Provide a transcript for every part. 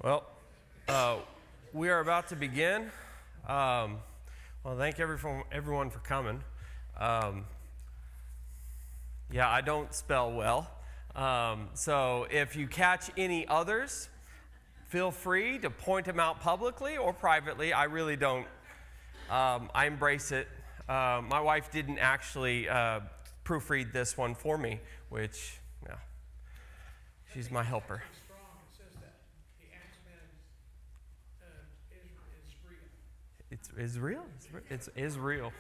Well, we are about to begin. Thank everyone for coming. I don't spell well. So if you catch any others, feel free to point them out publicly or privately. I really don't. I embrace it. My wife didn't actually proofread this one for me, which, she's my helper. It's Israel. It's Israel.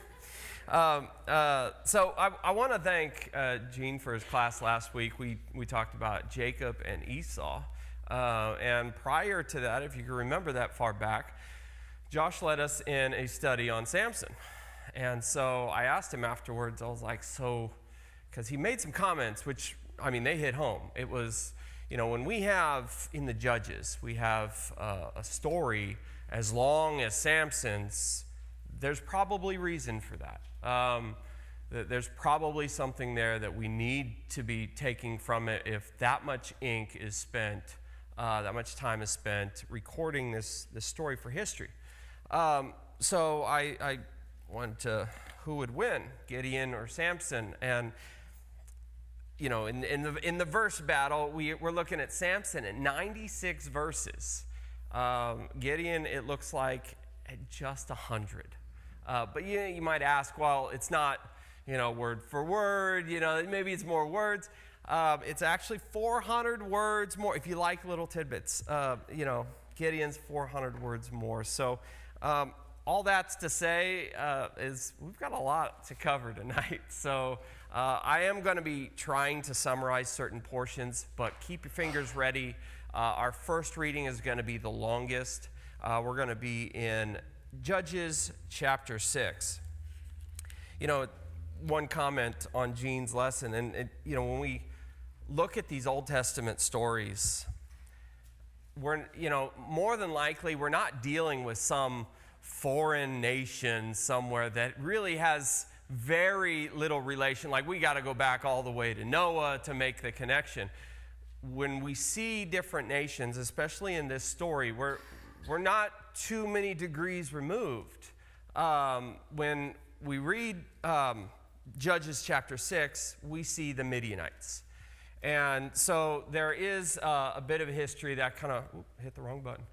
So I want to thank Gene for his class last week. We talked about Jacob and Esau. And prior to that, if you can remember that far back, Josh led us in a study on Samson. And so I asked him afterwards, I was like, because he made some comments, which, they hit home. It was, when we have in the Judges, we have a story as long as Samson's, there's probably reason for that. There's probably something there that we need to be taking from it if that much ink is spent, that much time is spent recording this story for history. So I went to who would win, Gideon or Samson, and in the verse battle, we're looking at Samson at 96 verses. Gideon, it looks like at just 100. But you might ask, well, it's not, word for word, maybe it's more words. It's actually 400 words more. If you like little tidbits, Gideon's 400 words more. So all that's to say is we've got a lot to cover tonight. So I am going to be trying to summarize certain portions, but keep your fingers ready. Our first reading is going to be the longest. We're going to be in Judges chapter 6. One comment on Gene's lesson, and when we look at these Old Testament stories, we're, more than likely we're not dealing with some foreign nation somewhere that really has very little relation. Like we got to go back all the way to Noah to make the connection. When we see different nations, especially in this story, we're not too many degrees removed. When we read Judges chapter 6, we see the Midianites. And so there is a bit of a history that kind of hit the wrong button.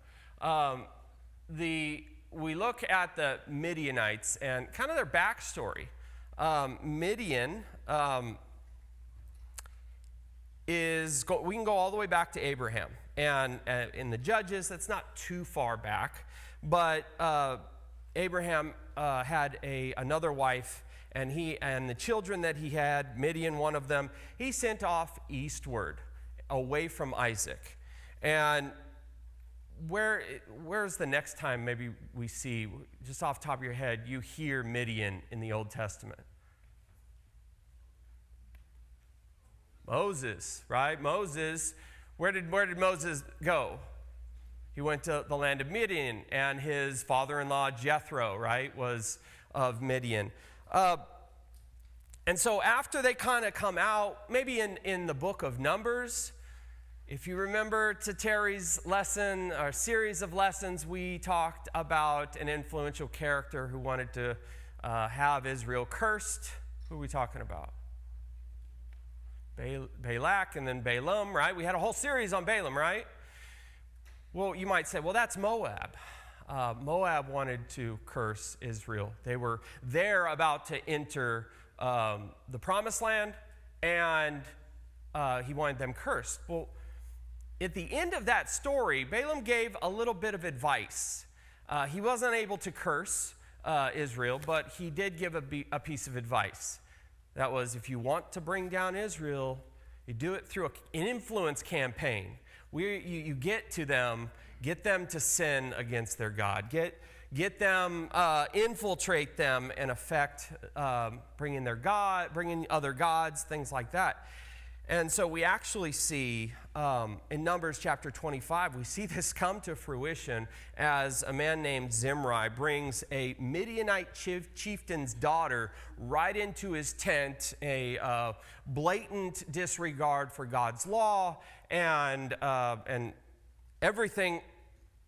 We look at the Midianites and kind of their backstory. Midian we can go all the way back to Abraham. And in the Judges, that's not too far back. But Abraham had another wife, and the children that he had, Midian, one of them, he sent off eastward, away from Isaac. And where's the next time maybe we see, just off the top of your head, you hear Midian in the Old Testament? Moses, right? Moses, where did Moses go? He went to the land of Midian, and his father-in-law Jethro, right, was of Midian. And so after they kind of come out, maybe in the book of Numbers, if you remember to Terry's lesson, our series of lessons, we talked about an influential character who wanted to have Israel cursed. Who are we talking about? Balak and then Balaam, right? We had a whole series on Balaam, right? Well, you might say, well, that's Moab. Moab wanted to curse Israel. They're about to enter the promised land, and he wanted them cursed. Well, at the end of that story, Balaam gave a little bit of advice. He wasn't able to curse Israel, but he did give a piece of advice. That was, if you want to bring down Israel, you do it through an influence campaign. You get to them, get them to sin against their God. Get them, infiltrate them, and affect bringing other gods, things like that. And so we actually see in Numbers chapter 25, we see this come to fruition as a man named Zimri brings a Midianite chieftain's daughter right into his tent, a blatant disregard for God's law, and everything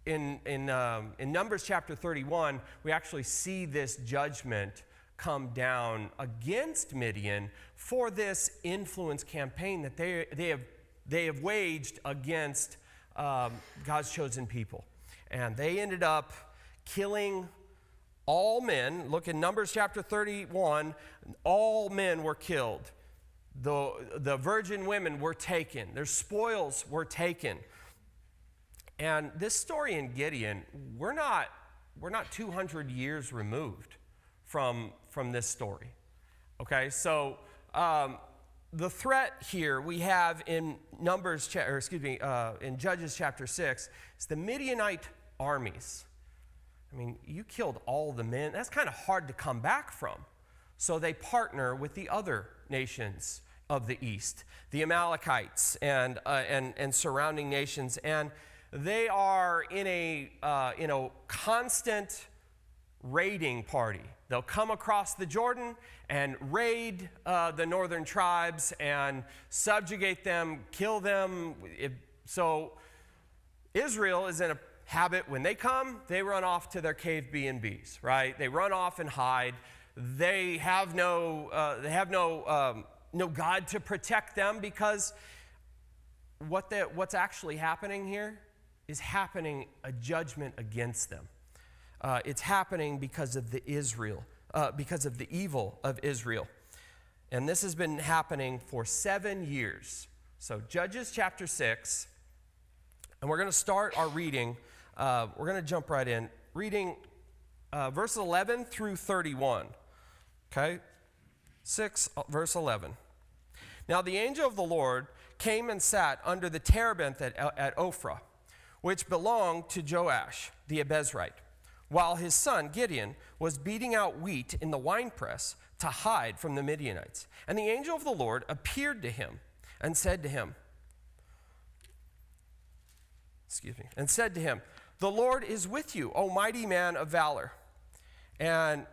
in Numbers chapter 31, we actually see this judgment come down against Midian for this influence campaign that they have waged against God's chosen people. And they ended up killing all men. Look in Numbers chapter 31, all men were killed. The virgin women were taken. Their spoils were taken. And this story in Gideon, we're not 200 years removed from this story. Okay, so the threat here we have in in Judges chapter 6 is the Midianite armies. I mean, you killed all the men. That's kind of hard to come back from. So they partner with the other nations of the east, the Amalekites and surrounding nations, and they are in a constant raiding party. They'll come across the Jordan and raid the northern tribes and subjugate them, kill them. So Israel is in a habit, when they come, they run off to their cave B&Bs, right? They run off and hide. They have no God to protect them, because what's actually happening here is happening a judgment against them. It's happening because of the evil of Israel. And this has been happening for 7 years. So Judges chapter 6, and we're going to start our reading. We're going to jump right in, reading verse 11 through 31. Okay? 6, verse 11. Now the angel of the Lord came and sat under the terebinth at Ophrah, which belonged to Joash the Abiezrite, while his son Gideon was beating out wheat in the winepress to hide from the Midianites. And the angel of the Lord appeared to him and said to him, "The Lord is with you, O mighty man of valor." And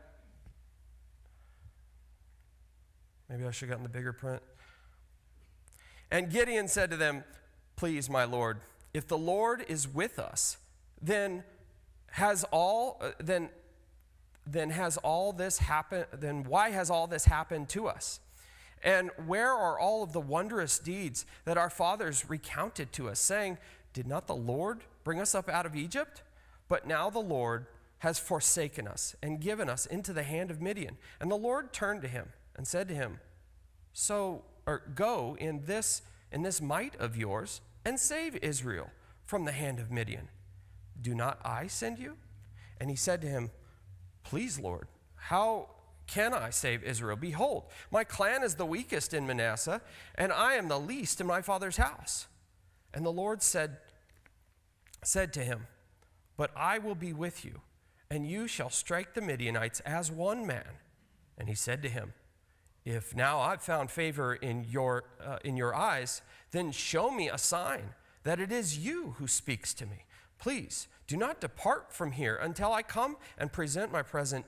maybe I should have gotten the bigger print. And Gideon said to them, "Please, my Lord, if the Lord is with us, then why has all this happened to us? And where are all of the wondrous deeds that our fathers recounted to us, saying, 'Did not the Lord bring us up out of Egypt?' But now the Lord has forsaken us and given us into the hand of Midian." And the Lord turned to him and said to him, "Go in this might of yours and save Israel from the hand of Midian. Do not I send you?" And he said to him, "Please, Lord, how can I save Israel? Behold, my clan is the weakest in Manasseh, and I am the least in my father's house." And the Lord said to him, "But I will be with you, and you shall strike the Midianites as one man." And he said to him, "If now I've found favor in your eyes, then show me a sign that it is you who speaks to me. Please do not depart from here until I come and present my present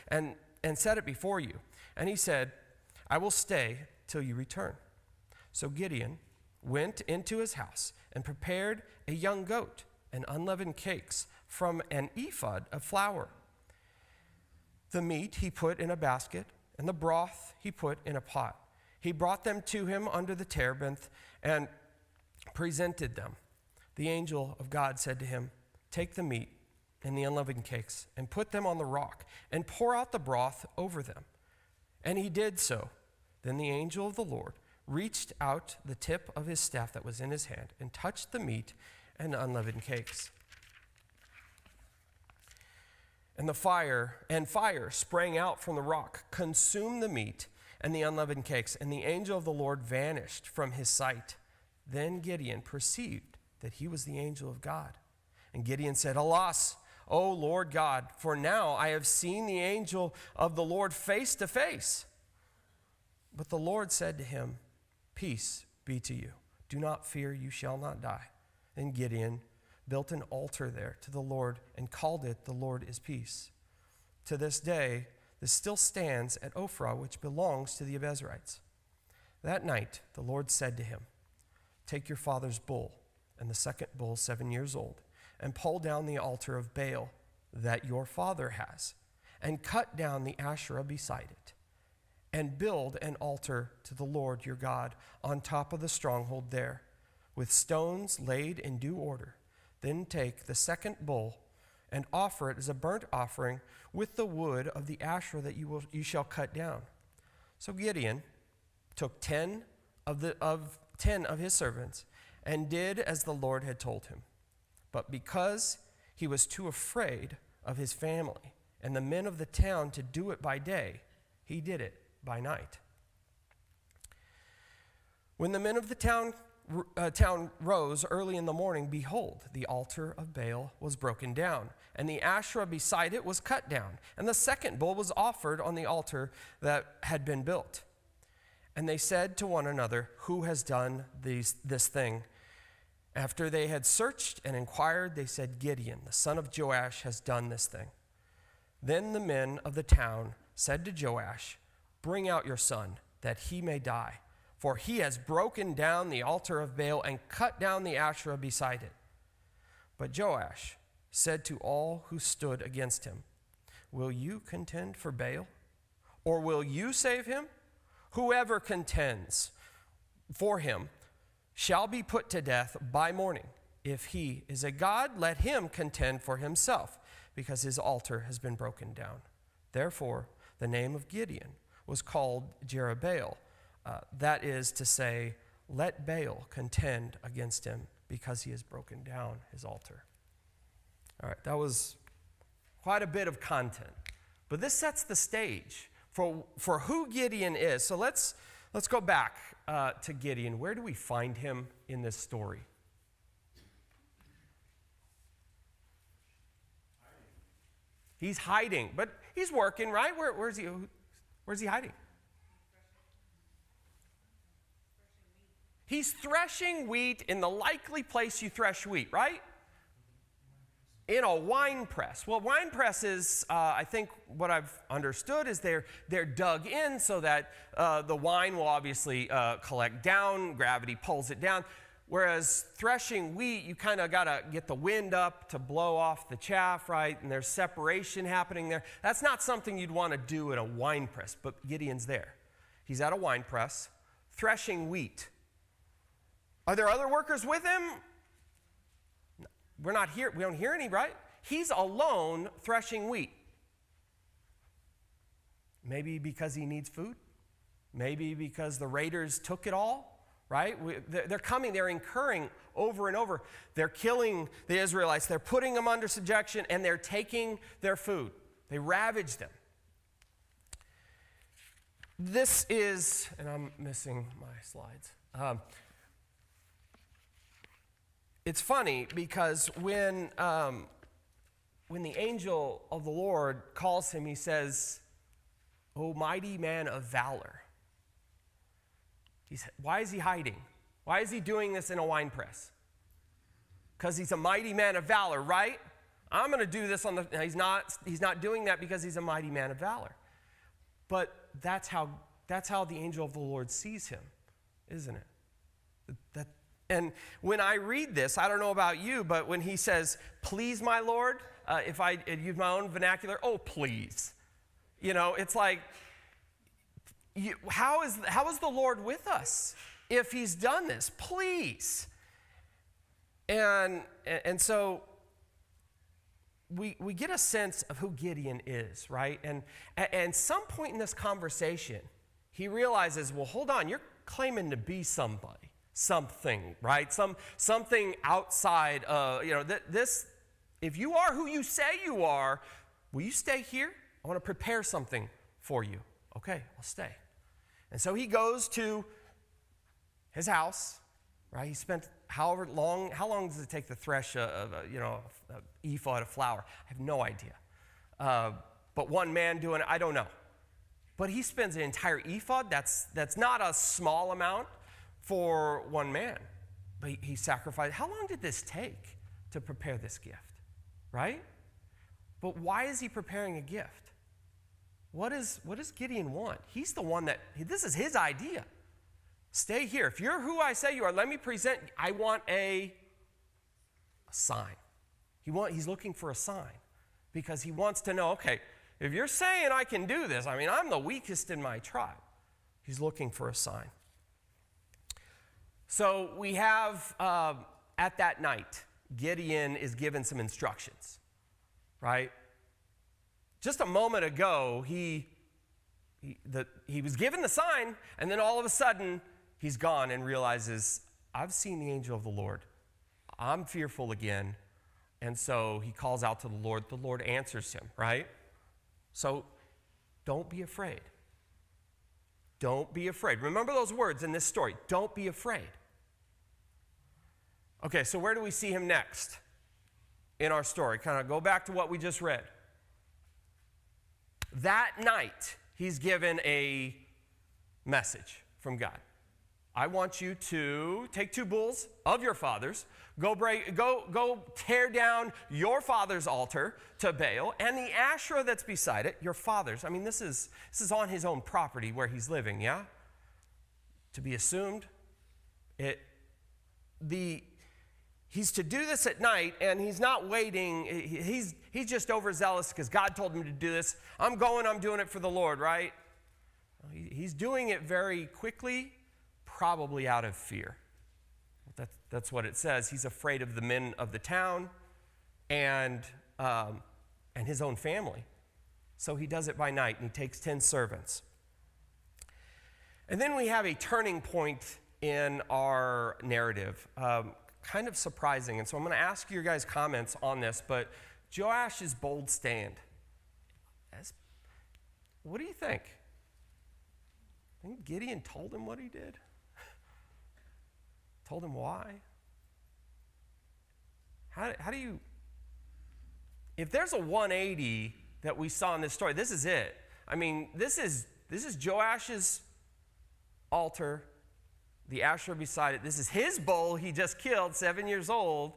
and set it before you." And he said, "I will stay till you return." So Gideon went into his house and prepared a young goat and unleavened cakes from an ephod of flour. The meat he put in a basket, and the broth he put in a pot. He brought them to him under the terebinth and presented them. The angel of God said to him, "Take the meat and the unleavened cakes and put them on the rock and pour out the broth over them." And he did so. Then the angel of the Lord reached out the tip of his staff that was in his hand and touched the meat and the unleavened cakes. And fire sprang out from the rock, consumed the meat and the unleavened cakes, and the angel of the Lord vanished from his sight. Then Gideon perceived that he was the angel of God. And Gideon said, "Alas, O Lord God, for now I have seen the angel of the Lord face to face." But the Lord said to him, "Peace be to you. Do not fear, you shall not die." And Gideon built an altar there to the Lord and called it, "The Lord is Peace." To this day, this still stands at Ophrah, which belongs to the Abiezrites. That night, the Lord said to him, "Take your father's bull and the second bull 7 years old, and pull down the altar of Baal that your father has, and cut down the Asherah beside it, and build an altar to the Lord your God on top of the stronghold there, with stones laid in due order. Then take the second bull and offer it as a burnt offering with the wood of the Asherah that you shall cut down. So Gideon took 10 of his servants and did as the Lord had told him. But because he was too afraid of his family and the men of the town to do it by day, he did it by night. When the men of the town rose early in the morning, behold, the altar of Baal was broken down, and the Asherah beside it was cut down, and the second bull was offered on the altar that had been built. And they said to one another, who has done this thing? After they had searched and inquired, they said, Gideon, the son of Joash, has done this thing. Then the men of the town said to Joash, bring out your son, that he may die, for he has broken down the altar of Baal and cut down the Asherah beside it. But Joash said to all who stood against him, will you contend for Baal? Or will you save him? Whoever contends for him shall be put to death by morning. If he is a god, let him contend for himself, because his altar has been broken down. Therefore, the name of Gideon was called Jerubbaal. That is to say, let Baal contend against him, because he has broken down his altar. All right, that was quite a bit of content. But this sets the stage for who Gideon is. So let's go back to Gideon. Where do we find him in this story? He's hiding, but he's working, right? Where's he hiding? He's threshing wheat in the likely place you thresh wheat, right? In a wine press. Well, wine presses, I think what I've understood is they're dug in so that the wine will obviously collect down, gravity pulls it down. Whereas threshing wheat, you kind of got to get the wind up to blow off the chaff, right? And there's separation happening there. That's not something you'd want to do at a wine press, but Gideon's there. He's at a wine press, threshing wheat. Are there other workers with him? We're not here. We don't hear any, right? He's alone threshing wheat. Maybe because he needs food. Maybe because the raiders took it all, right? They're coming. They're incurring over and over. They're killing the Israelites. They're putting them under subjection, and they're taking their food. They ravage them. This is, and I'm missing my slides. It's funny because when the angel of the Lord calls him, he says, "O mighty man of valor." Why is he hiding? Why is he doing this in a wine press? Because he's a mighty man of valor, right? I'm going to do this on the. He's not doing that because he's a mighty man of valor. But that's how the angel of the Lord sees him, isn't it? And when I read this, I don't know about you, but when he says, "Please, my Lord," if I use my own vernacular, "Oh, please," it's like, how is the Lord with us if He's done this? Please, and so we get a sense of who Gideon is, right? And some point in this conversation, he realizes, well, hold on, you're claiming to be somebody. Something, right? Something outside this. If you are who you say you are, will you stay here? I want to prepare something for you. Okay, I'll stay. And so he goes to his house, right? He spent how long does it take to thresh a ephod of flour? I have no idea. But one man doing it, I don't know. But he spends an entire ephod. That's not a small amount for one man. But he sacrificed. How long did this take to prepare this gift? Right? But why is he preparing a gift? What does Gideon want? He's the one this is his idea. Stay here. If you're who I say you are, let me present. I want a sign. He's looking for a sign because he wants to know, okay, if you're saying I can do this, I mean, I'm the weakest in my tribe. He's looking for a sign. So we have, at that night, Gideon is given some instructions, right? Just a moment ago, he was given the sign, and then all of a sudden, he's gone and realizes, I've seen the angel of the Lord. I'm fearful again. And so he calls out to the Lord. The Lord answers him, right? So don't be afraid. Don't be afraid. Remember those words in this story. Don't be afraid. Okay, so where do we see him next in our story? Kind of go back to what we just read. That night, he's given a message from God. I want you to take 2 bulls of your fathers, go tear down your father's altar to Baal, and the Asherah that's beside it, your father's. I mean, this is on his own property where he's living, yeah? To be assumed. He's to do this at night, and he's not waiting. He's just overzealous because God told him to do this. I'm doing it for the Lord, right? He's doing it very quickly, probably out of fear. That's what it says. He's afraid of the men of the town and his own family. So he does it by night, and he takes 10 servants. And then we have a turning point in our narrative, kind of surprising. And so I'm going to ask your guys' comments on this, but Joash's bold stand. What do you think? I think Gideon told him what he did. Told him why. How do you, if there's a 180 that we saw in this story, this is it. I mean, this is Joash's altar, the Asherah beside it. This is his bull he just killed, 7 years old.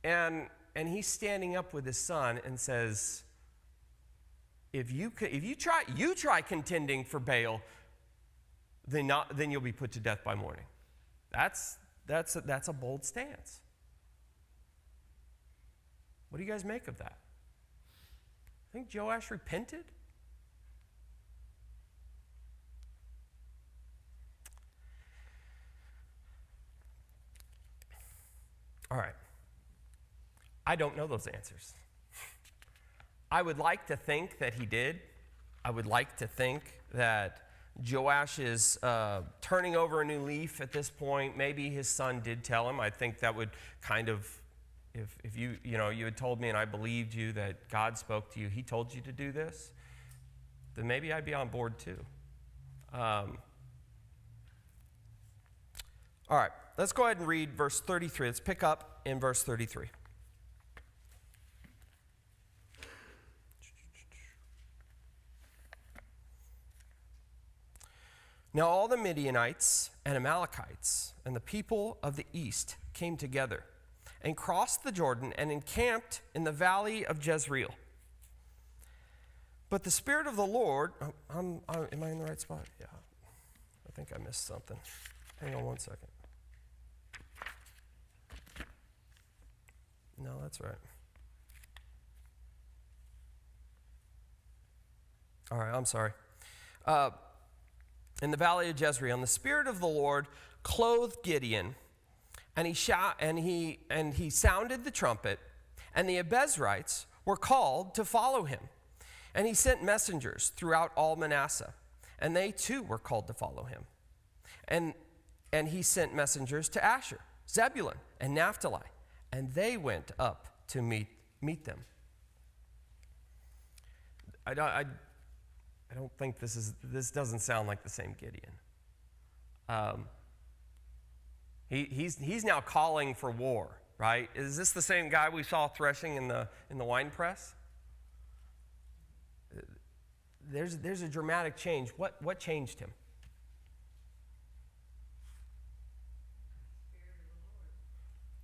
And he's standing up with his son and says, if you try contending for Baal, then you'll be put to death by morning. That's a bold stance. What do you guys make of that? Think Joash repented? All right. I don't know those answers. I would like to think that he did. I would like to think that Joash is turning over a new leaf at this point. Maybe his son did tell him. I think that would kind of, if you had told me and I believed you that God spoke to you, he told you to do this, then maybe I'd be on board too. All right, let's go ahead and read verse 33. Let's pick up in verse 33. Now all the Midianites and Amalekites and the people of the east came together and crossed the Jordan and encamped in the valley of Jezreel. But the Spirit of the Lord, am I in the right spot? Yeah, I think I missed something. Hang on one second. No, that's right. All right, I'm sorry. In the valley of Jezreel, and the Spirit of the Lord clothed Gideon, and he sounded the trumpet, and the Abiezrites were called to follow him. And he sent messengers throughout all Manasseh, and they too were called to follow him. And he sent messengers to Asher, Zebulun, and Naphtali, and they went up to meet them. I don't think this doesn't sound like the same Gideon. He's now calling for war, right? Is this the same guy we saw threshing in the wine press? There's a dramatic change. What changed him?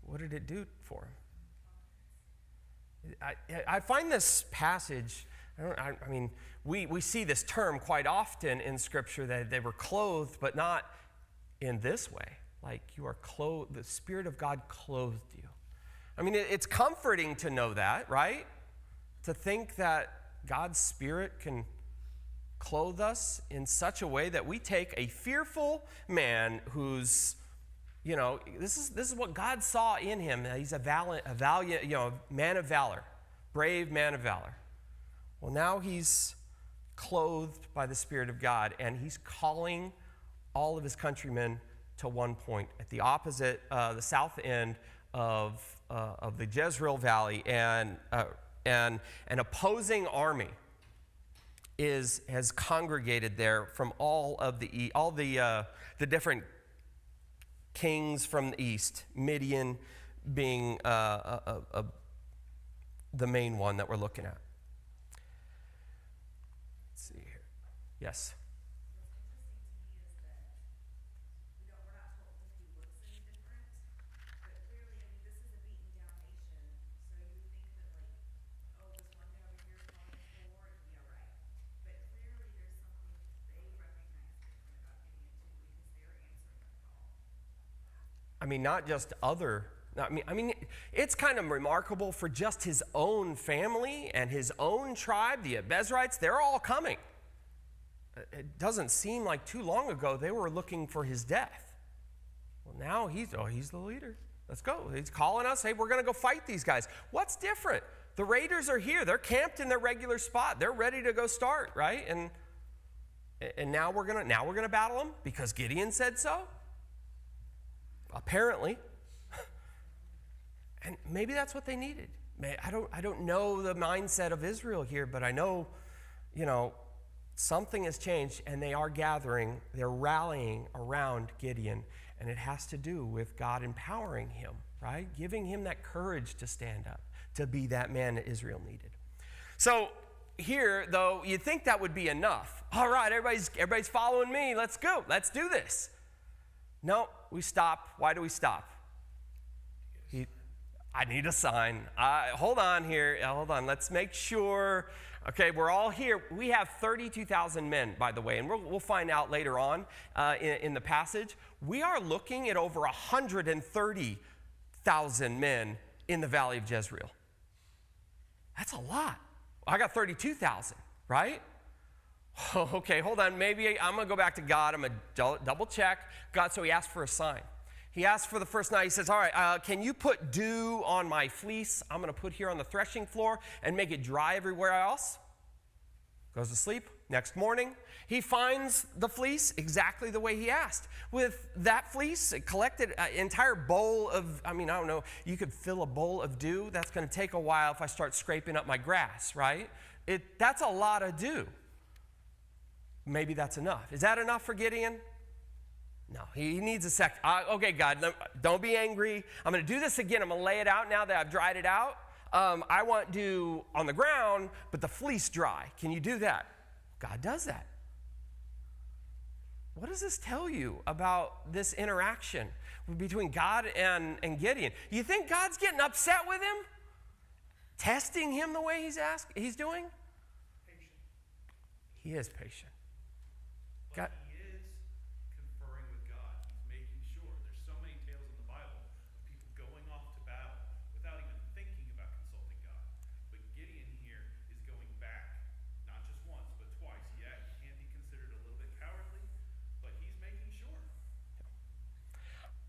What did it do for him? I find this passage, I mean, we see this term quite often in Scripture that they were clothed, but not in this way. Like you are clothed, the Spirit of God clothed you. I mean, it's comforting to know that, right? To think that God's Spirit can clothe us in such a way that we take a fearful man who's, this is what God saw in him. He's a valiant, man of valor, brave man of valor. Well, now he's clothed by the Spirit of God, and he's calling all of his countrymen to one point at the opposite, the south end of the Jezreel Valley, and an opposing army has congregated there from all the different kings from the east, Midian being the main one that we're looking at. Let's see here. Yes. I mean, not just it's kind of remarkable for just his own family and his own tribe, the Abiezrites, they're all coming. It doesn't seem like too long ago they were looking for his death. Well, now he's the leader. Let's go. He's calling us. Hey, we're going to go fight these guys. What's different? The raiders are here. They're camped in their regular spot. They're ready to go start, right? And now we're gonna battle them because Gideon said so. Apparently. And maybe that's what they needed. I don't know the mindset of Israel here, but I know, something has changed, and they are gathering, they're rallying around Gideon, and it has to do with God empowering him, right? Giving him that courage to stand up, to be that man that Israel needed. So here, though, you'd think that would be enough. All right, everybody's following me. Let's go. Let's do this. No, we stop. Why do we stop? I need a sign. Hold on here. Hold on. Let's make sure. Okay, we're all here. We have 32,000 men, by the way, and we'll find out later on in the passage. We are looking at over 130,000 men in the Valley of Jezreel. That's a lot. I got 32,000, right? Okay, hold on. Maybe I'm going to go back to God. I'm going to double check. God, so he asked for a sign. He asked for the first night. He says, all right, can you put dew on my fleece? I'm going to put here on the threshing floor and make it dry everywhere else. Goes to sleep. Next morning, he finds the fleece exactly the way he asked. With that fleece, it collected an entire bowl of, I don't know, you could fill a bowl of dew. That's going to take a while if I start scraping up my grass, right? That's a lot of dew. Maybe that's enough. Is that enough for Gideon? No, he needs a second. Okay, God, don't be angry. I'm going to do this again. I'm going to lay it out now that I've dried it out. I want dew on the ground, but the fleece dry. Can you do that? God does that. What does this tell you about this interaction between God and Gideon? You think God's getting upset with him? Testing him the way he's doing? Patient. He is patient. God. He is conferring with God. He's making sure. There's so many tales in the Bible of people going off to battle without even thinking about consulting God. But Gideon here is going back, not just once, but twice. Yeah, he can be considered a little bit cowardly, but he's making sure.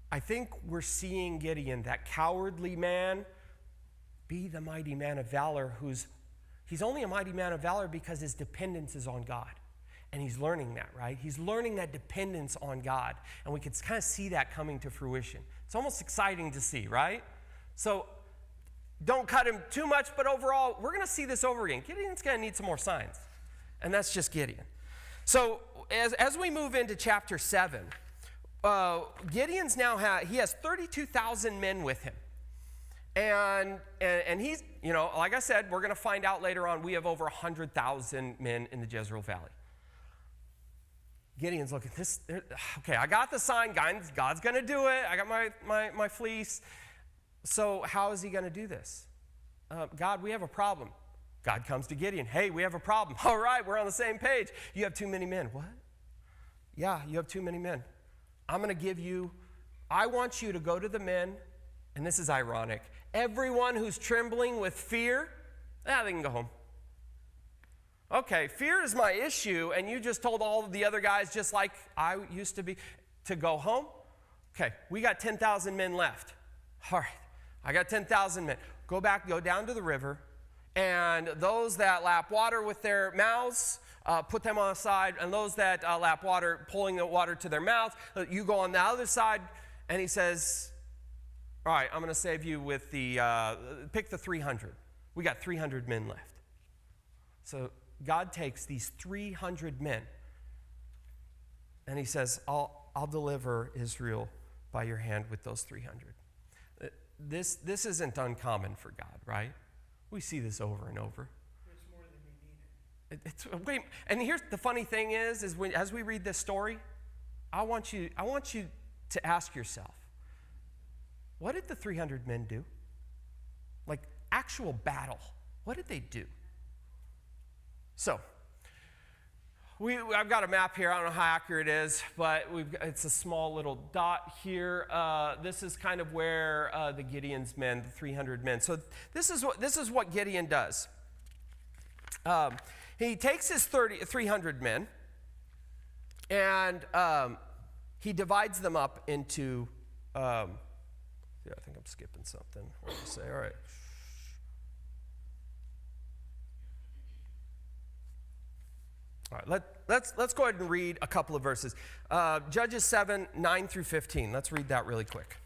I think we're seeing Gideon, that cowardly man, be the mighty man of valor he's only a mighty man of valor because his dependence is on God. And he's learning that, right? He's learning that dependence on God. And we can kind of see that coming to fruition. It's almost exciting to see, right? So don't cut him too much, but overall, we're going to see this over again. Gideon's going to need some more signs. And that's just Gideon. So as we move into chapter 7, Gideon's now he has 32,000 men with him. And he's, like I said, we're going to find out later on, we have over 100,000 men in the Jezreel Valley. Gideon's looking, okay, I got the sign, God's going to do it. I got my fleece. So how is he going to do this? God, we have a problem. God comes to Gideon. Hey, we have a problem. All right, we're on the same page. You have too many men. What? Yeah, you have too many men. I want you to go to the men and this is ironic, everyone who's trembling with fear, they can go home. Okay, fear is my issue, and you just told all of the other guys, just like I used to be, to go home? Okay, we got 10,000 men left. All right, I got 10,000 men. Go back, go down to the river, and those that lap water with their mouths, put them on the side, and those that lap water, pulling the water to their mouth, you go on the other side, and he says, all right, I'm going to save you with pick the 300. We got 300 men left. So God takes these 300 men, and he says, I'll deliver Israel by your hand with those 300. This isn't uncommon for God, right? We see this over and over. It's more than we needed. Wait, and here's the funny thing is as we read this story, I want you to ask yourself, what did the 300 men do? Like actual battle. What did they do? So, I've got a map here. I don't know how accurate it is, but it's a small little dot here. This is kind of where the Gideon's men, the 300 men. So this is what Gideon does. He takes his 300 men, and he divides them up into. I think I'm skipping something. What do you say? All right. All right, let's go ahead and read a couple of verses. Judges 7, 9 through 15. Let's read that really quick.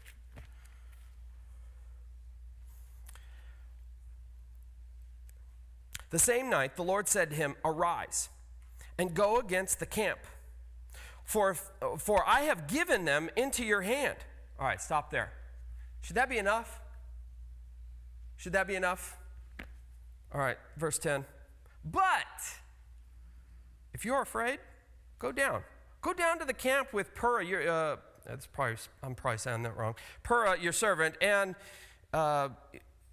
The same night, the Lord said to him, "Arise and go against the camp, for I have given them into your hand." All right, stop there. Should that be enough? Should that be enough? All right, verse 10. But if you're afraid, go down. Go down to the camp with Purah, I'm probably saying that wrong. Purah, your servant, and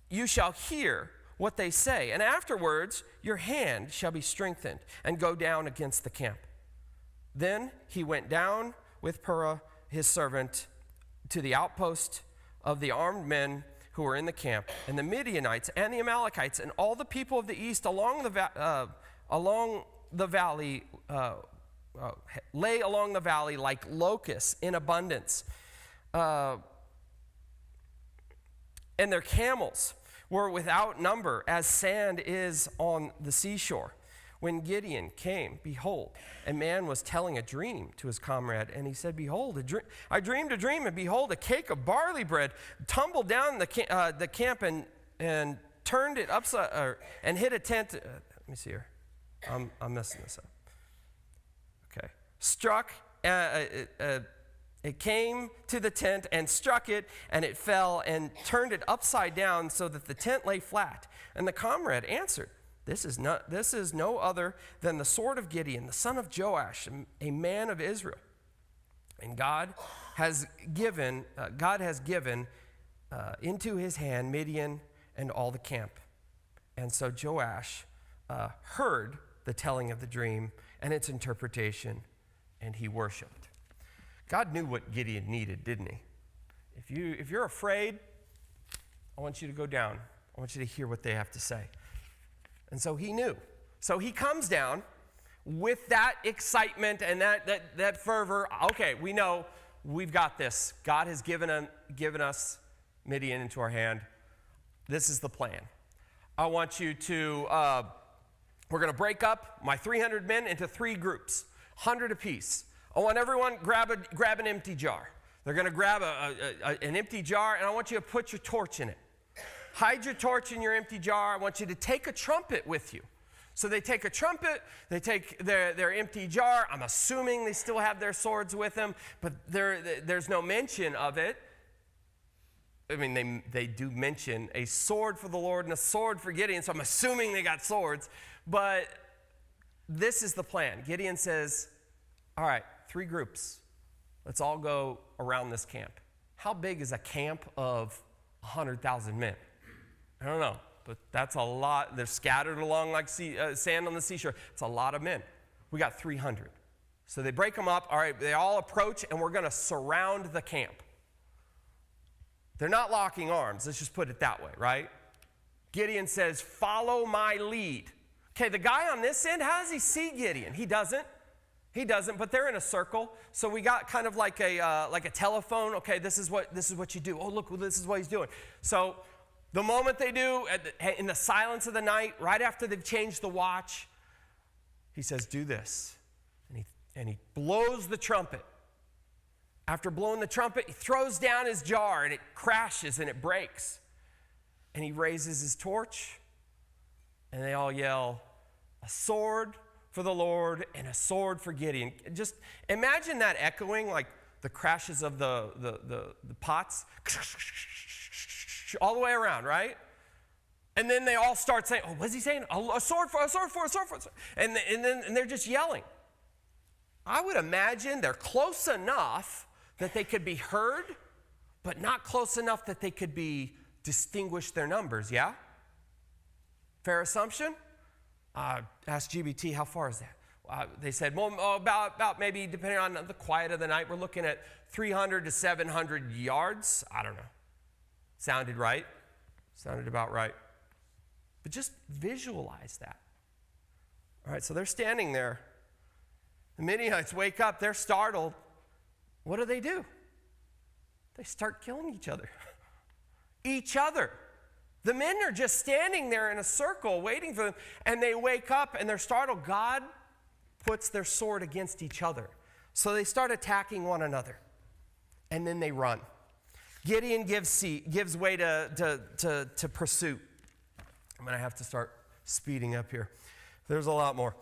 you shall hear what they say. And afterwards, your hand shall be strengthened, and go down against the camp. Then he went down with Purah, his servant, to the outpost of the armed men who were in the camp, and the Midianites and the Amalekites and all the people of the east along the valley, lay along the valley like locusts in abundance. And their camels were without number, as sand is on the seashore. When Gideon came, behold, a man was telling a dream to his comrade, and he said, "Behold, I dreamed a dream, and behold, a cake of barley bread tumbled down the camp and turned it upside, and hit a tent." Let me see here. I'm messing this up. Okay. Struck, it came to the tent and struck it, and it fell and turned it upside down so that the tent lay flat. And the comrade answered, This is no other than the sword of Gideon, the son of Joash, a man of Israel. And God has given into his hand Midian and all the camp. And so Joash heard the telling of the dream and its interpretation, and he worshiped. God knew what Gideon needed, didn't he? If you're afraid, I want you to go down. I want you to hear what they have to say. And so he knew. So he comes down with that excitement and that fervor. Okay, we know we've got this. God has given us Midian into our hand. This is the plan. I want you to, we're going to break up my 300 men into 3 groups, 100 apiece. I want everyone grab an empty jar. They're going to grab an empty jar, and I want you to put your torch in it. Hide your torch in your empty jar. I want you to take a trumpet with you. So they take a trumpet, they take their empty jar. I'm assuming they still have their swords with them, but there's no mention of it. I mean, they do mention a sword for the Lord and a sword for Gideon, so I'm assuming they got swords. But this is the plan. Gideon says, all right, 3 groups. Let's all go around this camp. How big is a camp of 100,000 men? I don't know, but that's a lot. They're scattered along like sand on the seashore. It's a lot of men. We got 300. So they break them up. All right, they all approach, and we're going to surround the camp. They're not locking arms. Let's just put it that way, right? Gideon says, follow my lead. Okay, the guy on this end, how does he see Gideon? He doesn't. He doesn't, but they're in a circle. So we got kind of like a telephone. Okay, this is what you do. Oh, look, this is what he's doing. So the moment they do, in the silence of the night, right after they've changed the watch, he says, do this. And he blows the trumpet. After blowing the trumpet, he throws down his jar, and it crashes and it breaks. And he raises his torch, and they all yell, a sword for the Lord and a sword for Gideon. Just imagine that echoing like the crashes of the pots all the way around, right? And then they all start saying, oh, what's he saying? A sword for, a sword for, a sword for. And they're just yelling. I would imagine they're close enough that they could be heard, but not close enough that they could be distinguish their numbers, yeah? Fair assumption? Ask GBT, how far is that? They said, well, about maybe, depending on the quiet of the night, we're looking at 300 to 700 yards. I don't know. Sounded right. Sounded about right. But just visualize that. All right, so they're standing there. The Midianites wake up. They're startled. What do? They start killing each other. Each other. The men are just standing there in a circle waiting for them, and they wake up and they're startled. God puts their sword against each other. So they start attacking one another, and then they run. Gideon gives way to pursuit. I'm going to have to start speeding up here. There's a lot more.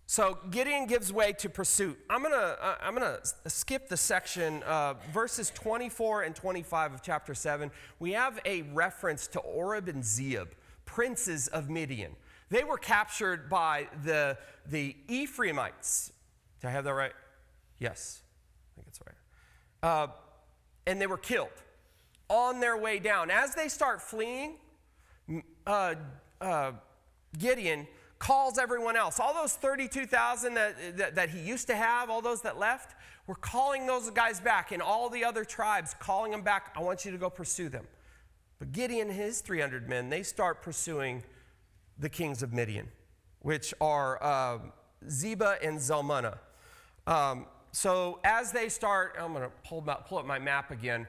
So Gideon gives way to pursuit. I'm gonna skip the section, verses 24 and 25 of chapter 7. We have a reference to Oreb and Zeeb, princes of Midian. They were captured by the Ephraimites. Did I have that right? Yes, I think it's right. And they were killed on their way down. As they start fleeing, Gideon calls everyone else. All those 32,000 that he used to have, all those that left, we're calling those guys back, and all the other tribes calling them back. I want you to go pursue them. But Gideon and his 300 men, they start pursuing the kings of Midian, which are Zebah and Zalmunna. So as they start, I'm going to pull up my map again.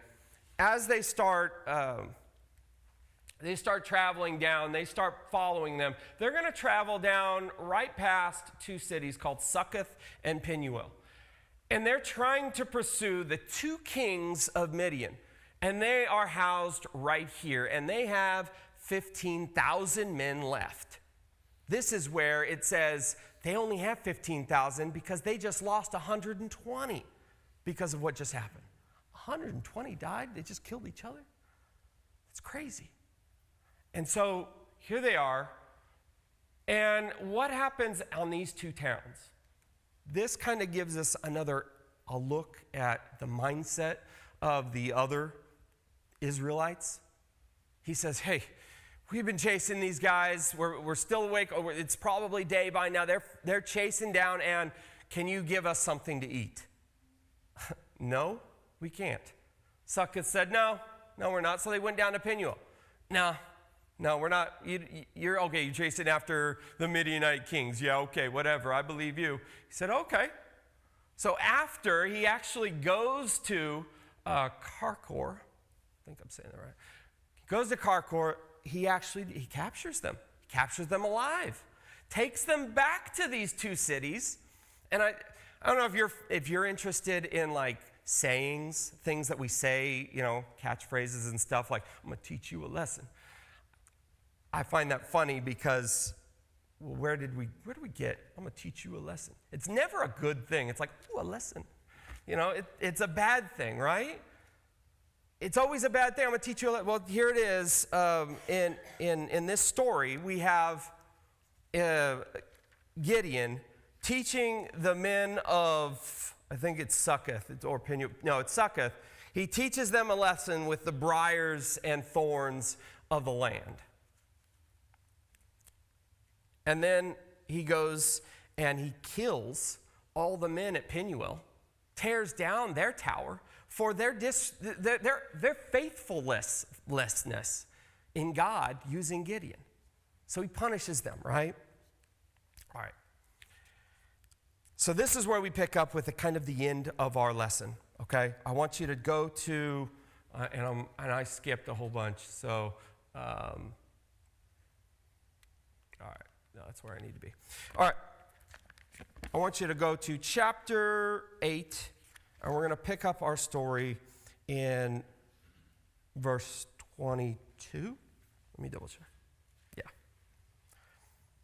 As they start traveling down. They start following them. They're going to travel down right past two cities called Succoth and Penuel. And they're trying to pursue the two kings of Midian. And they are housed right here. And they have 15,000 men left. This is where it says they only have 15,000 because they just lost 120 because of what just happened. 120 died. They just killed each other. It's crazy. And so here they are. And what happens on these two towns? This kind of gives us a look at the mindset of the other Israelites. He says, hey, we've been chasing these guys. We're still awake. It's probably day by now. They're chasing down, and can you give us something to eat? No, we can't. Succoth said, no, we're not. So they went down to Penuel. No, we're not. You're okay. You're chasing after the Midianite kings. Yeah, okay, whatever. I believe you. He said, okay. So after he actually goes to Karkor, I think I'm saying that right. He goes to Karkor. He captures them. He captures them alive. Takes them back to these two cities. And I don't know if you're interested in like sayings, things that we say, catchphrases and stuff like, I'm going to teach you a lesson. I find that funny because, well, where did we get, I'm going to teach you a lesson. It's never a good thing. It's like, ooh, a lesson. It's a bad thing, right? It's always a bad thing. I'm going to teach you a lesson. Well, here it is. In this story, we have Gideon teaching the men of, I think it's Succoth, or Penuel. No, it's Succoth. He teaches them a lesson with the briars and thorns of the land. And then he goes and he kills all the men at Penuel, tears down their tower, for their faithfulness in God using Gideon. So he punishes them, right? All right. So this is where we pick up with the end of our lesson, okay? I want you to go to, and I skipped a whole bunch, so, all right, no, that's where I need to be. All right, I want you to go to chapter 8, and we're going to pick up our story in verse 22. Let me double check. Yeah.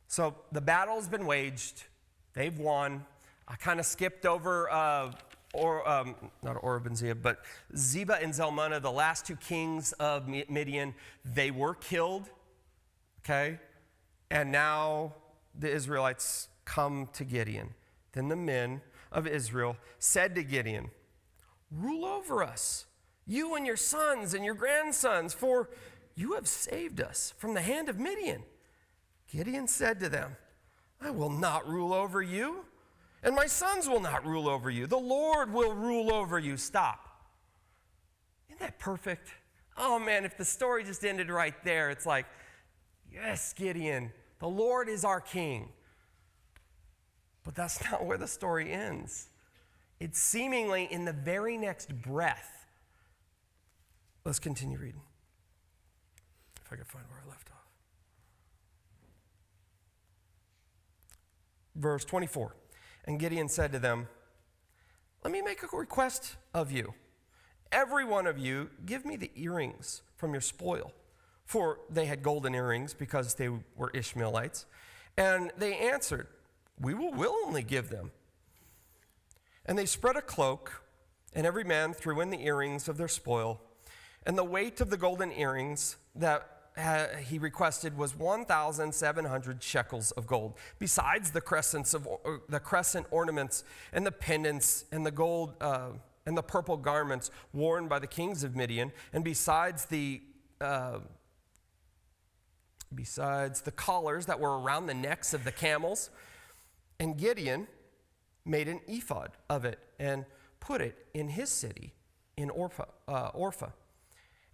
So the battle's been waged. They've won. I kind of skipped over, not Oreb and Zeb, but Zebah and Zalmunna, the last two kings of Midian. They were killed, okay? And now the Israelites come to Gideon. Then the men of Israel said to Gideon, "Rule over us, you and your sons and your grandsons, for you have saved us from the hand of Midian." Gideon said to them, "I will not rule over you, and my sons will not rule over you. The Lord will rule over you." Stop. Isn't that perfect? Oh man, if the story just ended right there, it's like, yes, Gideon, the Lord is our king. But that's not where the story ends. It's seemingly in the very next breath. Let's continue reading. If I can find where I left off. Verse 24. And Gideon said to them, "Let me make a request of you. Every one of you, give me the earrings from your spoil." For they had golden earrings because they were Ishmaelites. And they answered, "We will willingly give them." And they spread a cloak, and every man threw in the earrings of their spoil. And the weight of the golden earrings that he requested was 1,700 shekels of gold, besides the crescent ornaments and the pendants and the gold and the purple garments worn by the kings of Midian, and besides the collars that were around the necks of the camels. And Gideon made an ephod of it and put it in his city in Orpha.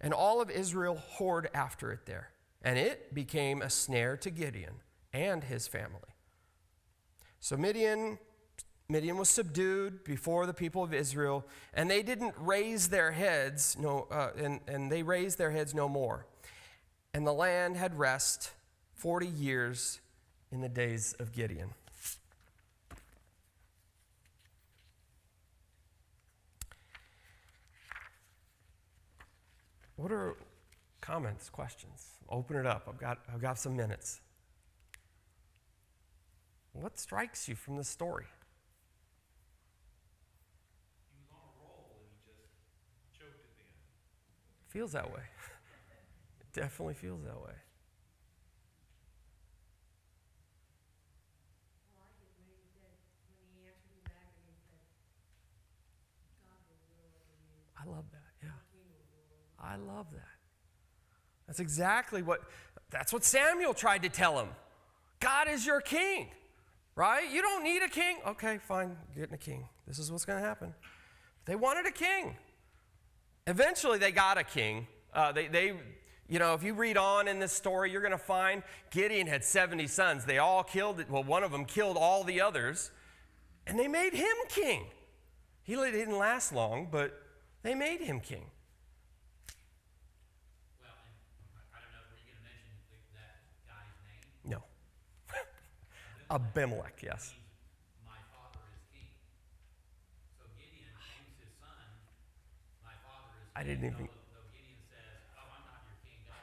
And all of Israel whored after it there. And it became a snare to Gideon and his family. So Midian was subdued before the people of Israel, and they didn't raise their heads, and they raised their heads no more. And the land had rest 40 years in the days of Gideon. What are comments, questions? Open it up. I've got some minutes. What strikes you from the story? He was on a roll and he just choked at the end. Feels that way. It definitely feels that way. Well, I get when he said, when he answered him back and he said, "God will rule over you, I love that. Yeah. the king will rule over you." I love that. That's what Samuel tried to tell him. God is your king, right? You don't need a king. Okay, fine, getting a king. This is what's going to happen. They wanted a king. Eventually, they got a king. If you read on in this story, you're going to find Gideon had 70 sons. They all killed, one of them killed all the others, and they made him king. He didn't last long, but they made him king. Well, and I don't know, were you going to mention that guy's name? No. Abimelech, yes. Means, "My father is king." So Gideon names his son, "My father is king." I didn't even- Though Gideon says, "Oh, I'm not your king, God."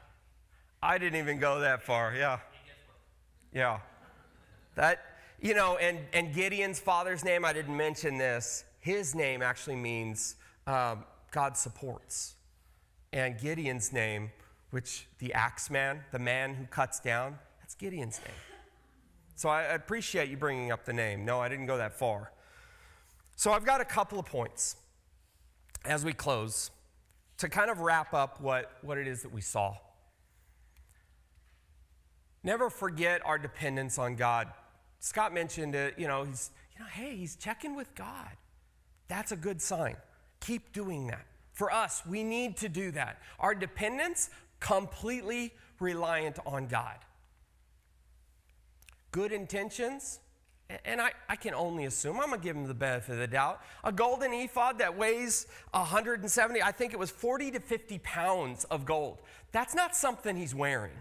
I didn't even go that far, yeah. It gets worse. Yeah. And Gideon's father's name, I didn't mention this. His name actually means God supports. And Gideon's name, which the axe man, the man who cuts down, that's Gideon's name. So I appreciate you bringing up the name. No, I didn't go that far. So I've got a couple of points as we close to kind of wrap up what it is that we saw. Never forget our dependence on God. Scott mentioned it, he's checking with God. That's a good sign. Keep doing that. For us, we need to do that. Our dependence, completely reliant on God. Good intentions, and I can only assume, I'm going to give him the benefit of the doubt, a golden ephod that weighs 170, I think it was 40 to 50 pounds of gold. That's not something he's wearing.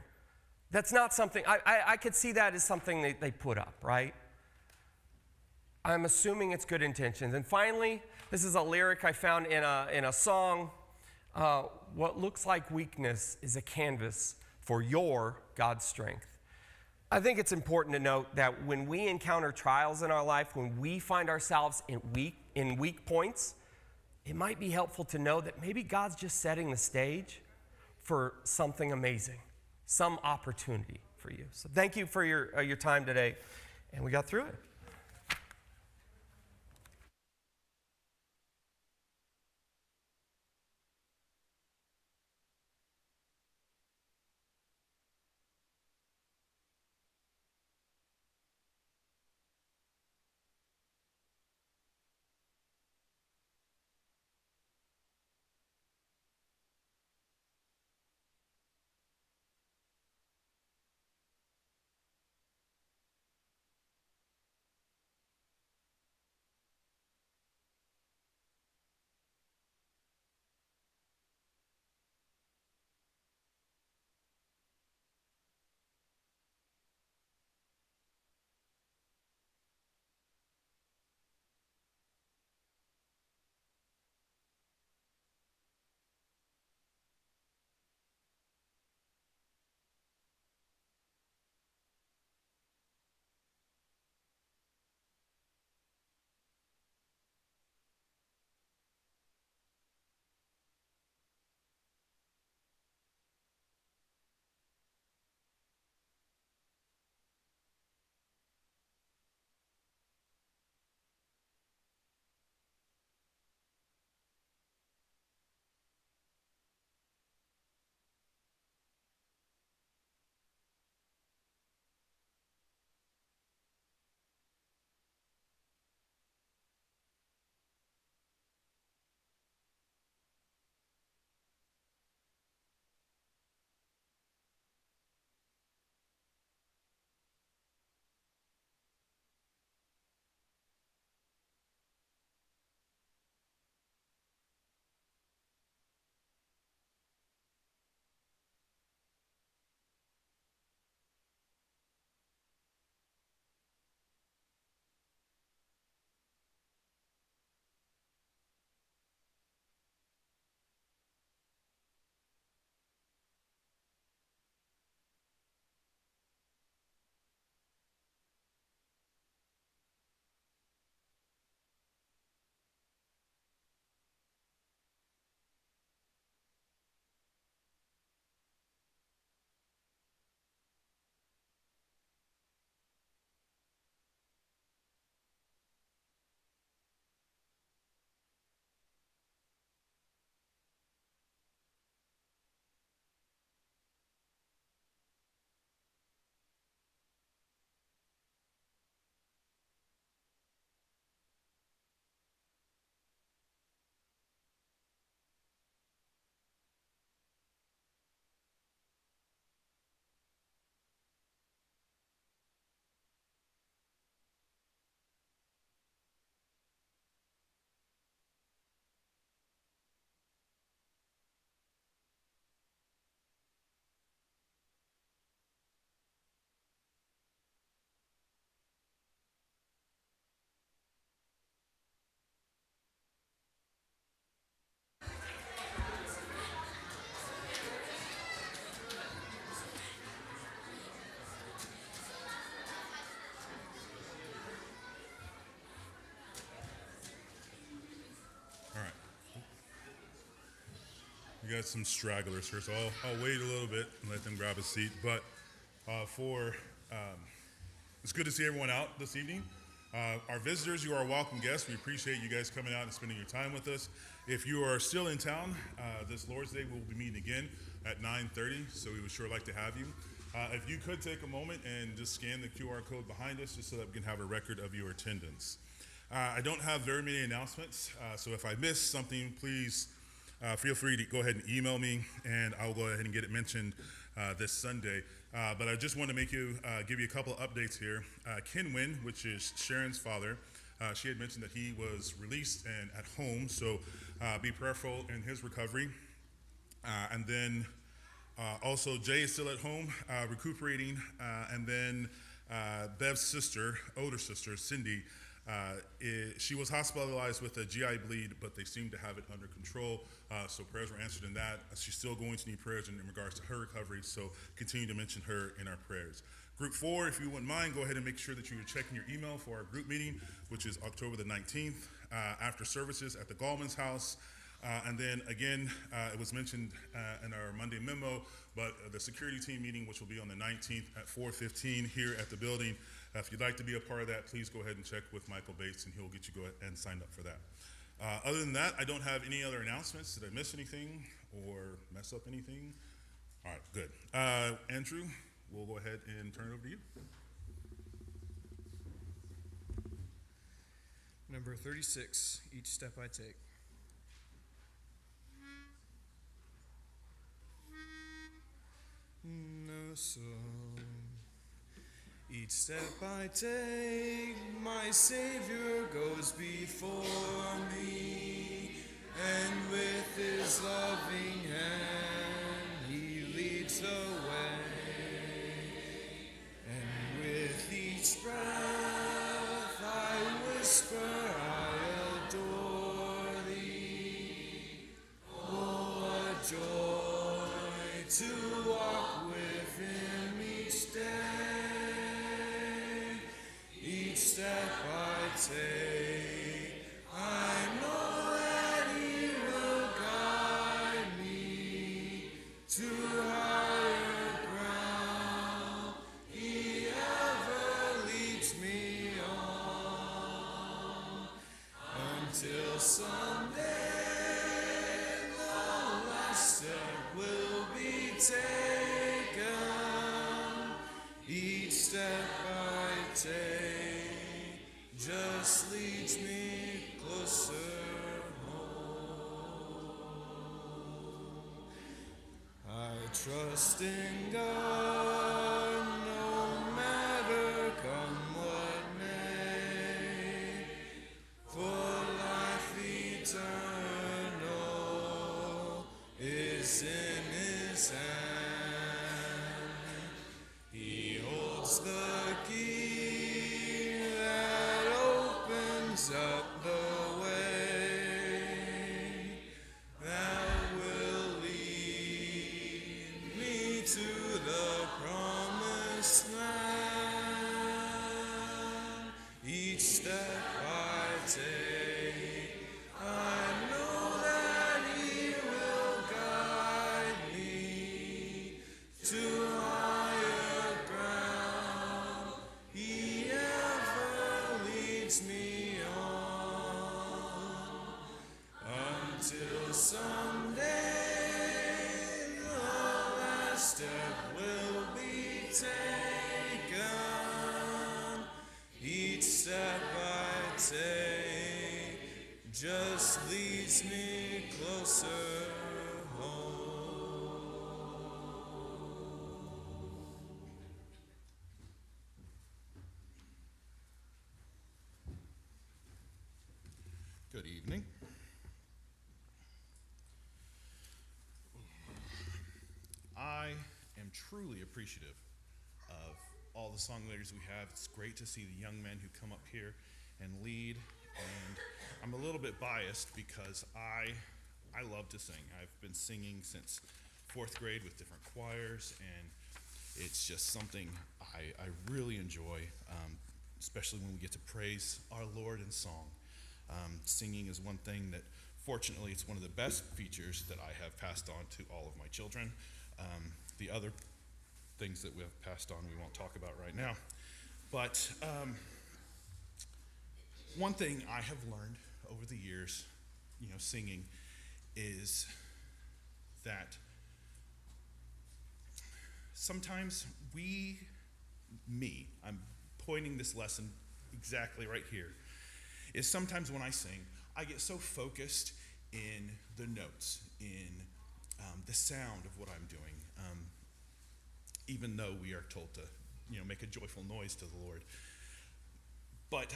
That's not something, I could see that as something they put up, right? I'm assuming it's good intentions. And finally, this is a lyric I found in a song. What looks like weakness is a canvas for your God's strength. I think it's important to note that when we encounter trials in our life, when we find ourselves in weak points, it might be helpful to know that maybe God's just setting the stage for something amazing, some opportunity for you. So thank you for your time today, and we got through it. We got some stragglers here, so I'll wait a little bit and let them grab a seat. But it's good to see everyone out this evening. Our visitors, you are welcome guests. We appreciate you guys coming out and spending your time with us. If you are still in town, this Lord's Day, we'll be meeting again at 9:30, so we would sure like to have you. If you could take a moment and just scan the QR code behind us just so that we can have a record of your attendance. I don't have very many announcements, so if I miss something, please feel free to go ahead and email me, and I'll go ahead and get it mentioned this Sunday. But I just want to give you a couple of updates here. Ken Wynn, which is Sharon's father, she had mentioned that he was released and at home, so be prayerful in his recovery. And then also Jay is still at home recuperating, and then Bev's sister, older sister, Cindy, she was hospitalized with a GI bleed, but they seem to have it under control, so prayers were answered in that. She's still going to need prayers in regards to her recovery, so continue to mention her in our prayers. Group 4, if you wouldn't mind, go ahead and make sure that you're checking your email for our group meeting, which is October the 19th, after services at the Gallman's house. And then again, it was mentioned in our Monday memo, but the security team meeting, which will be on the 19th at 4:15 here at the building. If you'd like to be a part of that, please go ahead and check with Michael Bates, and he'll get you go ahead and sign up for that. Other than that, I don't have any other announcements. Did I miss anything or mess up anything? All right, good. Andrew, we'll go ahead and turn it over to you. Number 36, Each Step I Take. No song. Each step I take, my Savior goes before me, and with his loving hand he leads the way. And with each breath I whisper, I adore thee. Oh, what joy to walk with him each day. Each step I take, I know that he will guide me to higher ground. He ever leads me on until someday the last step will be taken. Each step I take just leads me closer home. I trust in God, no matter come what may, for life eternal is in his hand. He holds the key that opens up the way that will lead me to the promised land. Each step I take, I know that he will guide me to higher ground. He ever leads me on until someday the last step will be taken. Each step I take just leads me closer home. Good evening. I am truly appreciative of all the song leaders we have. It's great to see the young men who come up here and lead. And I'm a little bit biased because I love to sing. I've been singing since 4th grade with different choirs, and it's just something I really enjoy, especially when we get to praise our Lord in song. Singing is one thing that, fortunately, it's one of the best features that I have passed on to all of my children. The other things that we have passed on we won't talk about right now. But one thing I have learned over the years, singing, is that sometimes I'm pointing this lesson exactly right here, is sometimes when I sing, I get so focused in the notes, in the sound of what I'm doing, even though we are told to, make a joyful noise to the Lord. But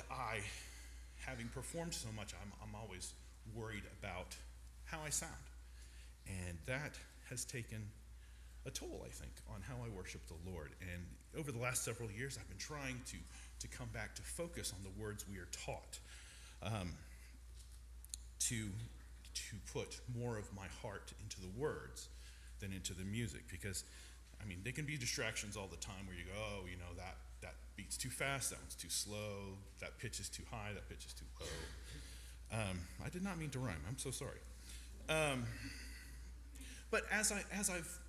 having performed so much, I'm always worried about how I sound. And that has taken a toll, I think, on how I worship the Lord. And over the last several years, I've been trying to come back to focus on the words we are taught, to put more of my heart into the words than into the music. Because, they can be distractions all the time where you go, that beat's too fast, that one's too slow, that pitch is too high, that pitch is too low. I did not mean to rhyme. I'm so sorry. But as I've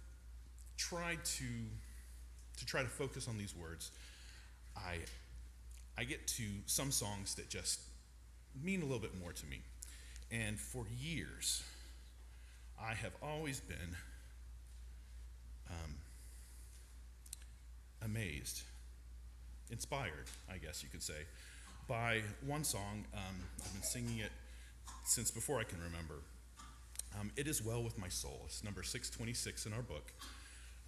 tried to focus on these words, I get to some songs that just mean a little bit more to me. And for years, I have always been amazed, inspired, I guess you could say, by one song. I've been singing it since before I can remember. It Is Well With My Soul. It's number 626 in our book.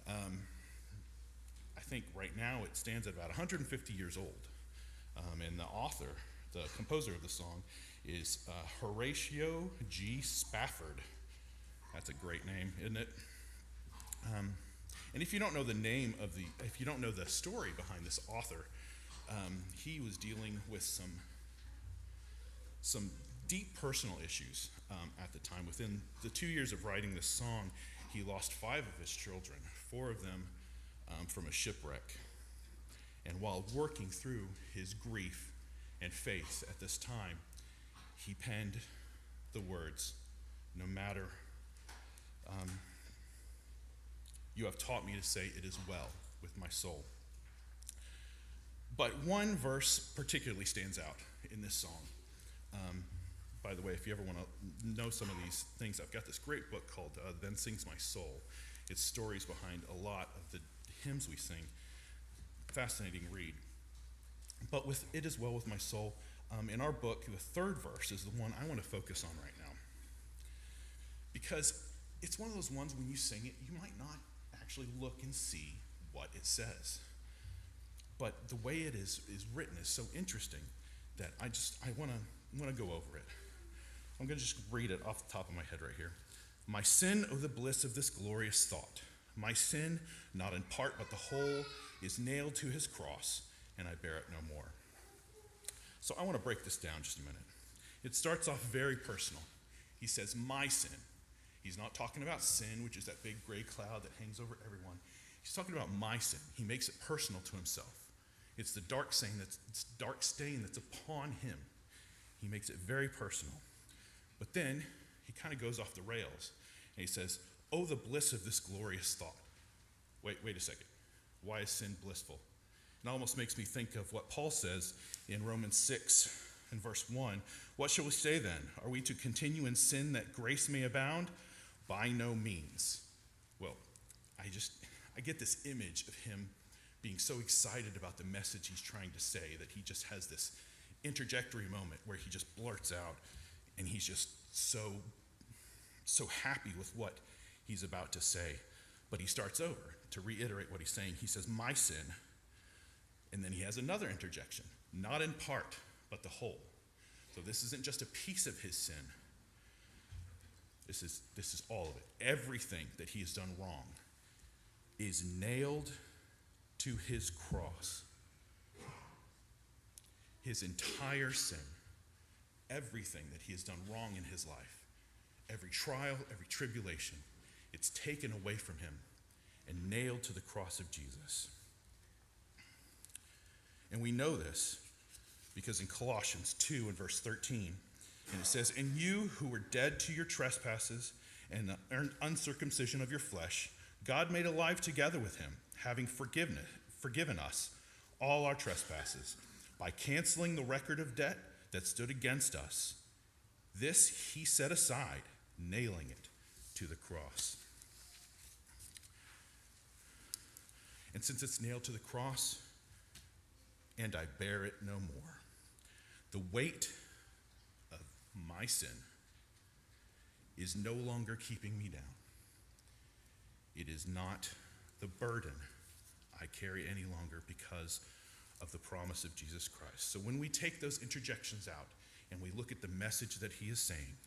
I think right now it stands at about 150 years old. And the author, the composer of the song, is Horatio G. Spafford. That's a great name, isn't it? And if you don't know if you don't know the story behind this author, he was dealing with some deep personal issues at the time. Within the 2 years of writing this song, he lost 5 of his children, 4 of them from a shipwreck. And while working through his grief and faith at this time, he penned the words, "No matter, you have taught me to say it is well with my soul." But one verse particularly stands out in this song. By the way, if you ever want to know some of these things, I've got this great book called Then Sings My Soul. It's stories behind a lot of the hymns we sing. Fascinating read. But with It Is Well With My Soul, in our book, the 3rd verse is the one I want to focus on right now. Because it's one of those ones when you sing it, you might not actually look and see what it says. But the way it is written is so interesting that I want to go over it. I'm going to just read it off the top of my head right here. My sin, oh the bliss of this glorious thought. My sin, not in part but the whole, is nailed to his cross, and I bear it no more. So I want to break this down just a minute. It starts off very personal. He says, my sin. He's not talking about sin, which is that big gray cloud that hangs over everyone. He's talking about my sin. He makes it personal to himself. It's the dark stain that's upon him. He makes it very personal. But then he kind of goes off the rails, and he says, oh, the bliss of this glorious thought. Wait a second. Why is sin blissful? It almost makes me think of what Paul says in Romans 6 and verse 1. What shall we say then? Are we to continue in sin that grace may abound? By no means. Well, I get this image of him being so excited about the message he's trying to say that he just has this interjectory moment where he just blurts out, and he's just so happy with what he's about to say. But he starts over to reiterate what he's saying. He says, my sin. And then he has another interjection. Not in part, but the whole. So this isn't just a piece of his sin. This is all of it. Everything that he has done wrong is nailed to his cross. His entire sin, everything that he has done wrong in his life, every trial, every tribulation, it's taken away from him and nailed to the cross of Jesus. And we know this because in Colossians 2 and verse 13, and it says, and you who were dead to your trespasses and the uncircumcision of your flesh, God made alive together with him, having forgiven us all our trespasses by canceling the record of debt that stood against us. This he set aside, nailing it to the cross. And since it's nailed to the cross, and I bear it no more, the weight of my sin is no longer keeping me down. It is not the burden I carry any longer because of the promise of Jesus Christ. So when we take those interjections out and we look at the message that he is saying,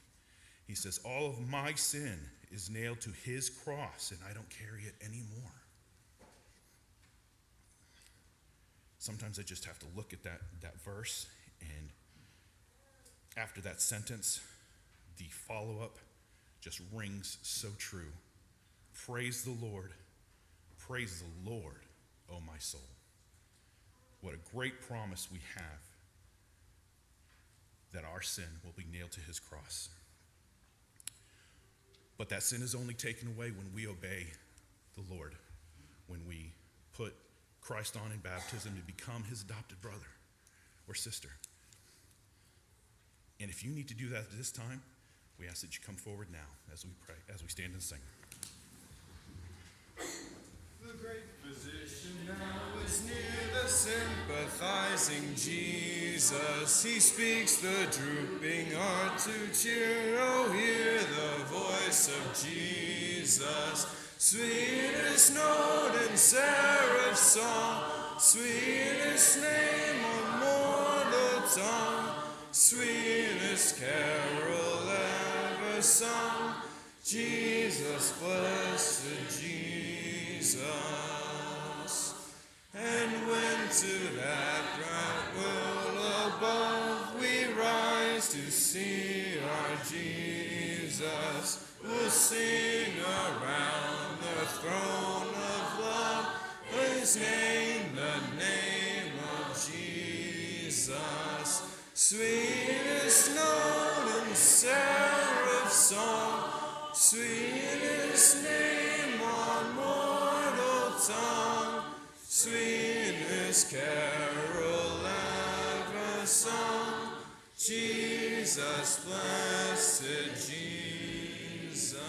he says, all of my sin is nailed to his cross and I don't carry it anymore. Sometimes I just have to look at that verse, and after that sentence, the follow-up just rings so true. Praise the Lord, O my soul. What a great promise we have that our sin will be nailed to his cross. But that sin is only taken away when we obey the Lord, when we put Christ on in baptism to become his adopted brother or sister. And if you need to do that at this time, we ask that you come forward now as we pray, as we stand and sing. The great physician now is near, the sympathizing Jesus. He speaks the drooping heart to cheer. Oh, hear the voice of Jesus. Sweetest note in seraph song, sweetest name on mortal tongue, sweetest carol ever sung, Jesus, blessed Jesus. And when to that bright world above we rise to see our Jesus, we'll sing around the throne of love, his name, the name of Jesus. Sweetest note in seraph song, sweetest name on mortal tongue, sweetest carol ever sung, Jesus, blessed Jesus.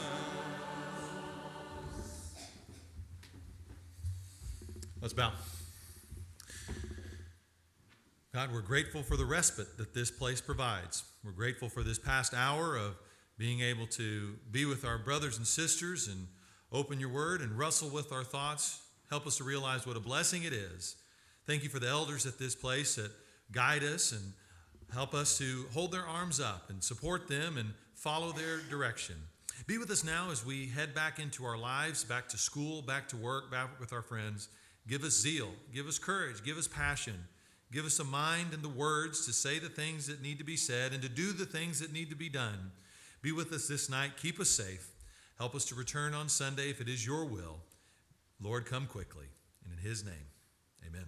Let's bow. God, we're grateful for the respite that this place provides. We're grateful for this past hour of being able to be with our brothers and sisters and open your word and wrestle with our thoughts. Help us to realize what a blessing it is. Thank you for the elders at this place that guide us and help us to hold their arms up and support them and follow their direction. Be with us now as we head back into our lives, back to school, back to work, back with our friends. Give us zeal, give us courage, give us passion. Give us a mind and the words to say the things that need to be said and to do the things that need to be done. Be with us this night. Keep us safe. Help us to return on Sunday if it is your will. Lord, come quickly. And in his name, amen.